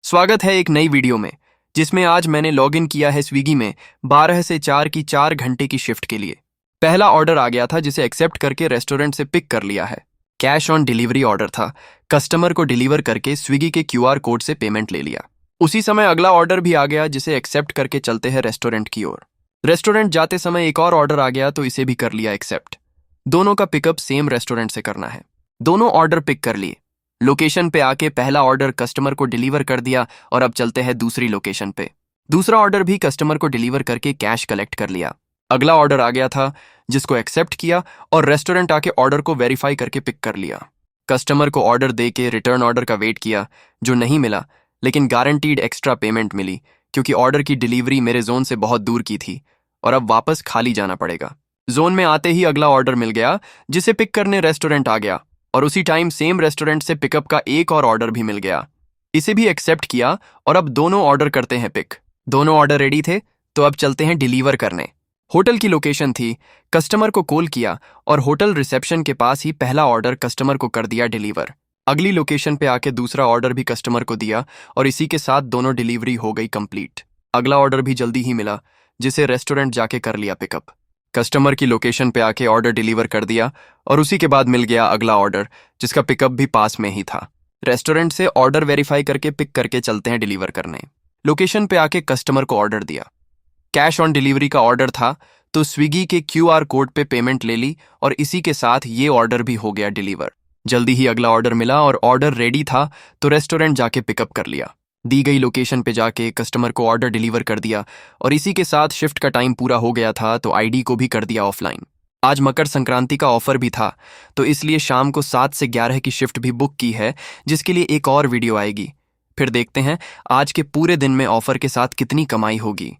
स्वागत है एक नई वीडियो में जिसमें आज मैंने लॉगिन किया है स्विगी में 12 से 4 की 4 घंटे की शिफ्ट के लिए। पहला ऑर्डर आ गया था जिसे एक्सेप्ट करके रेस्टोरेंट से पिक कर लिया है। कैश ऑन डिलीवरी ऑर्डर था। कस्टमर को डिलीवर करके स्विगी के क्यूआर कोड से पेमेंट ले लिया। उसी समय अगला ऑर्डर भी आ गया जिसे एक्सेप्ट करके चलते हैं रेस्टोरेंट की ओर। रेस्टोरेंट जाते समय एक और ऑर्डर आ गया तो इसे भी कर लिया एक्सेप्ट। दोनों का पिकअप सेम रेस्टोरेंट से करना है। दोनों ऑर्डर पिक कर लिए। लोकेशन पे आके पहला ऑर्डर कस्टमर को डिलीवर कर दिया और अब चलते हैं दूसरी लोकेशन पे। दूसरा ऑर्डर भी कस्टमर को डिलीवर करके कैश कलेक्ट कर लिया। अगला ऑर्डर आ गया था जिसको एक्सेप्ट किया और रेस्टोरेंट आके ऑर्डर को वेरीफाई करके पिक कर लिया। कस्टमर को ऑर्डर दे के रिटर्न ऑर्डर का वेट किया जो नहीं मिला, लेकिन गारंटीड एक्स्ट्रा पेमेंट मिली क्योंकि ऑर्डर की डिलीवरी मेरे जोन से बहुत दूर की थी और अब वापस खाली जाना पड़ेगा। जोन में आते ही अगला ऑर्डर मिल गया जिसे पिक करने रेस्टोरेंट आ गया और उसी टाइम सेम रेस्टोरेंट से पिकअप का एक और ऑर्डर भी मिल गया। इसे भी एक्सेप्ट किया और अब दोनों ऑर्डर करते हैं पिक। दोनों ऑर्डर रेडी थे तो अब चलते हैं डिलीवर करने। होटल की लोकेशन थी। कस्टमर को कॉल किया और होटल रिसेप्शन के पास ही पहला ऑर्डर कस्टमर को कर दिया डिलीवर। अगली लोकेशन पे आके दूसरा ऑर्डर भी कस्टमर को दिया और इसी के साथ दोनों डिलीवरी हो गई कंप्लीट। अगला ऑर्डर भी जल्दी ही मिला जिसे रेस्टोरेंट जाके कर लिया पिकअप। कस्टमर की लोकेशन पे आके ऑर्डर डिलीवर कर दिया और उसी के बाद मिल गया अगला ऑर्डर जिसका पिकअप भी पास में ही था। रेस्टोरेंट से ऑर्डर वेरीफाई करके पिक करके चलते हैं डिलीवर करने। लोकेशन पे आके कस्टमर को ऑर्डर दिया। कैश ऑन डिलीवरी का ऑर्डर था तो स्विगी के क्यूआर कोड पे पेमेंट ले ली और इसी के साथ ये ऑर्डर भी हो गया डिलीवर। जल्दी ही अगला ऑर्डर मिला और ऑर्डर रेडी था तो रेस्टोरेंट जाके पिकअप कर लिया। दी गई लोकेशन पे जाके कस्टमर को ऑर्डर डिलीवर कर दिया और इसी के साथ शिफ्ट का टाइम पूरा हो गया था तो आईडी को भी कर दिया ऑफलाइन। आज मकर संक्रांति का ऑफर भी था तो इसलिए शाम को 7 से 11 की शिफ्ट भी बुक की है जिसके लिए एक और वीडियो आएगी। फिर देखते हैं आज के पूरे दिन में ऑफर के साथ कितनी कमाई होगी।